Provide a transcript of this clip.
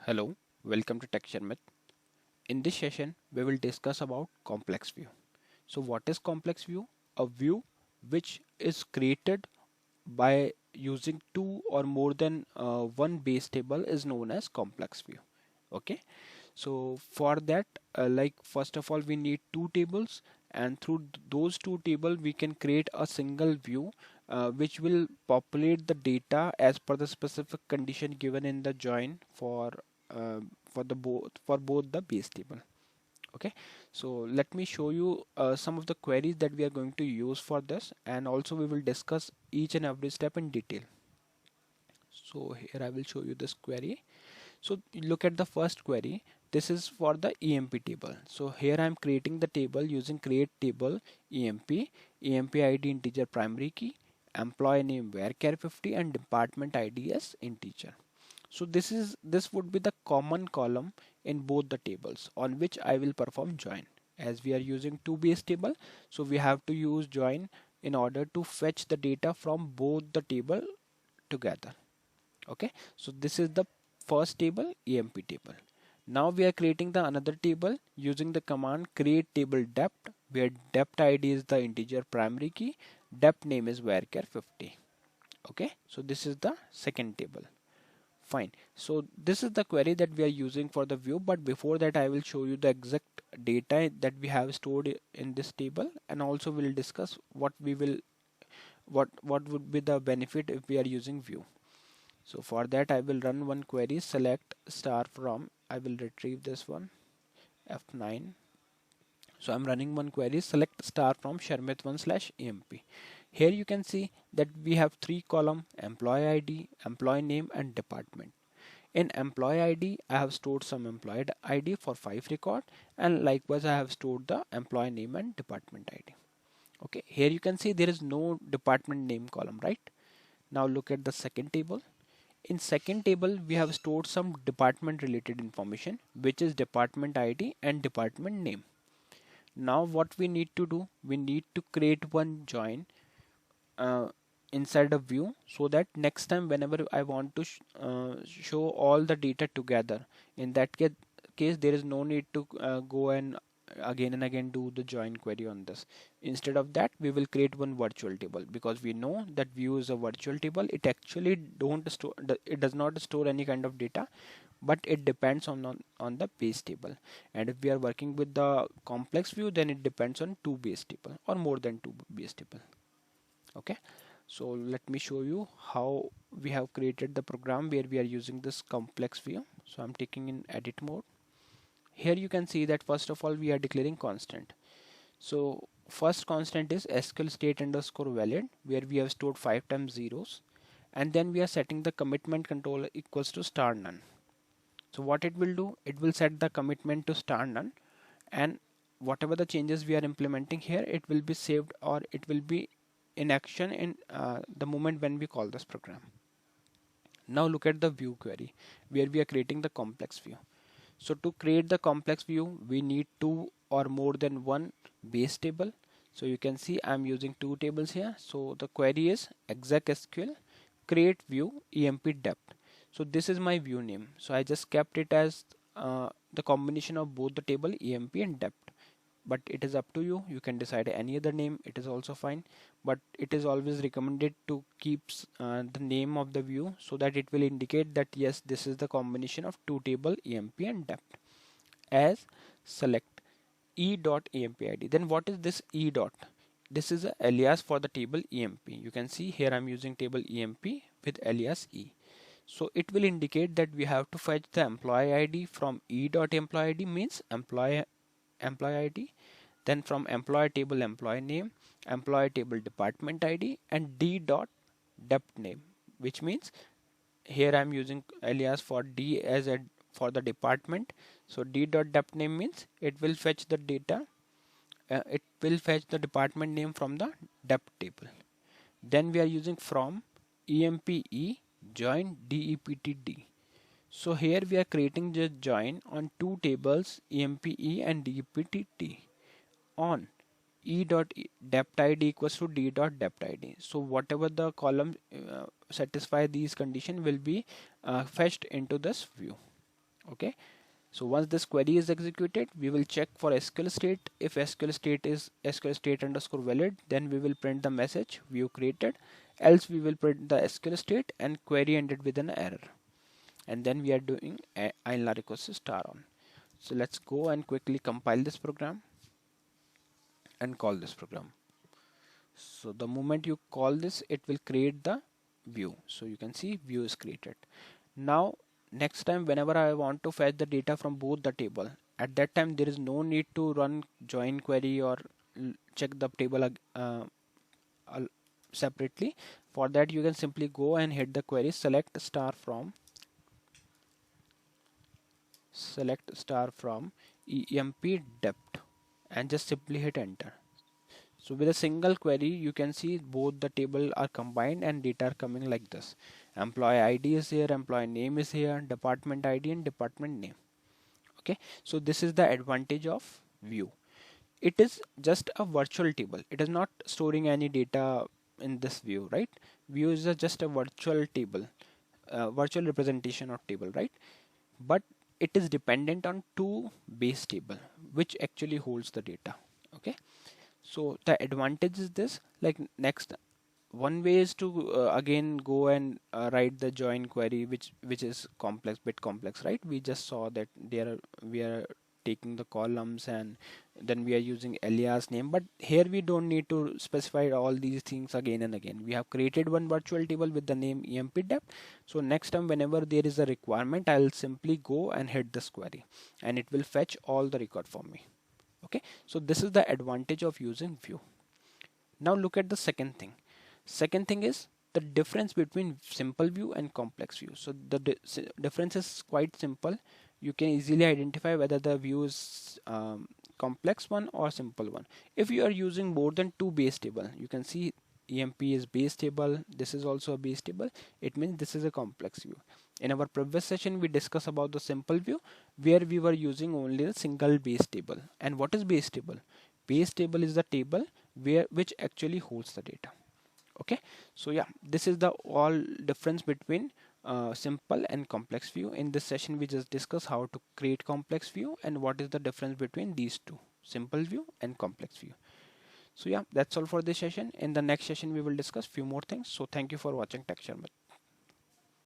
Hello, welcome to Sharmit. In this session, we will discuss about complex view. So what is complex view? A view which is created by using two or more than one base table is known as complex view. Okay. So for that, like first of all, we need two tables, and through those two tables, we can create a single view which will populate the data as per the specific condition given in the join uh, for both the base table. Okay, so let me show you some of the queries that we are going to use for this, and also we will discuss each and every step in detail. So here I will show you this query. So look at the first query. This is for the EMP table. So here I am creating the table using create table EMP ID integer primary key, employee name varchar50, and department ID as integer. So this would be the common column in both the tables on which I will perform join. As we are using two base table, so we have to use join in order to fetch the data from both the table together. Okay, so this is the first table, emp table. Now we are creating the another table using the command create table dept, where dept id is the integer primary key, dept name is varchar50. Okay, so this is the second table. Fine, so this is the query that we are using for the view, but before that I will show you the exact data that we have stored in this table, and also we'll discuss what would be the benefit if we are using view. So for that I will run one query, select star from, I will retrieve this one, F9. So I'm running one query, select star from Sharmit1 slash emp. Here you can see that we have three column, employee ID, employee name, and department. In employee ID, I have stored some employee ID for 5 record, and likewise I have stored the employee name and department ID. Okay, here you can see there is no department name column, right? Now look at the second table. In second table, we have stored some department related information, which is department ID and department name. Now what we need to do, we need to create one join uh, inside a view, so that next time whenever I want to show all the data together, in that case there is no need to go and again do the join query on this. Instead of that, we will create one virtual table, because we know that view is a virtual table. It actually don't store, it does not store any kind of data, but it depends on the base table. And if we are working with the complex view, then it depends on two base table or more than two base table. Okay, so let me show you how we have created the program where we are using this complex view. So I'm taking in edit mode. Here you can see that first of all we are declaring constant. So first constant is SQL state underscore valid, where we have stored 5 times zeros, and then we are setting the commitment control equals to star none. So what it will do, it will set the commitment to star none, and whatever the changes we are implementing here, it will be saved, or it will be in action in the moment when we call this program. Now look at the view query where we are creating the complex view. So to create the complex view, we need two or more than one base table. So you can see I'm using two tables here. So the query is exec SQL create view emp dept. So this is my view name. So I just kept it as the combination of both the table emp and dept, but it is up to you. You can decide any other name, it is also fine, but it is always recommended to keep the name of the view, so that it will indicate that yes, this is the combination of two table emp and dept. As select e.emp_id. Then what is this e dot? This is a alias for the table emp. You can see here I'm using table emp with alias e. So it will indicate that we have to fetch the employee ID from e.employee ID, means employee ID, then from employee table employee name, employee table department ID, and d dot dept name, which means here I'm using alias for d as a for the department. So d dot dept name means it will fetch the data, it will fetch the department name from the dept table. Then we are using from empe join deptd. So here we are creating the join on two tables empe and deptd on e.dept id equals to d.dept id. So whatever the column satisfy these condition will be fetched into this view. Okay, so once this query is executed, we will check for SQL state. If SQL state is SQL state underscore valid, then we will print the message view created. Else we will print the SQL state and query ended with an error. And then we are doing a inline request star on. So let's go and quickly compile this program and call this program. So the moment you call this, it will create the view. So you can see view is created. Now next time whenever I want to fetch the data from both the table, at that time there is no need to run join query or check the table separately. For that you can simply go and hit the query select star from emp depth and just simply hit enter. So with a single query, you can see both the table are combined and data are coming like this. Employee ID is here, employee name is here, department ID and department name. Okay, so this is the advantage of view. It is just a virtual table. It is not storing any data in this view, right? View is just a virtual table, virtual representation of table, right? But it is dependent on two base table, which actually holds the data. Okay. So the advantage is this, like next one way is to again go and write the join query, which is complex, bit complex, right? We just saw that we are taking the columns and then we are using alias name, but here we don't need to specify all these things again and again. We have created one virtual table with the name empdep. So next time whenever there is a requirement, I'll simply go and hit this query and it will fetch all the record for me. Okay, so this is the advantage of using view. Now look at the second thing. Second thing is the difference between simple view and complex view. So the difference is quite simple. You can easily identify whether the view is complex one or simple one. If you are using more than two base table, you can see EMP is base table, this is also a base table, it means this is a complex view. In our previous session we discussed about the simple view where we were using only a single base table. And what is base table? Base table is the table which actually holds the data. Okay, so yeah, this is the all difference between simple and complex view. In this session we just discuss how to create complex view and what is the difference between these two, simple view and complex view. So yeah, that's all for this session. In the next session we will discuss few more things. So thank you for watching Tech Sharmit.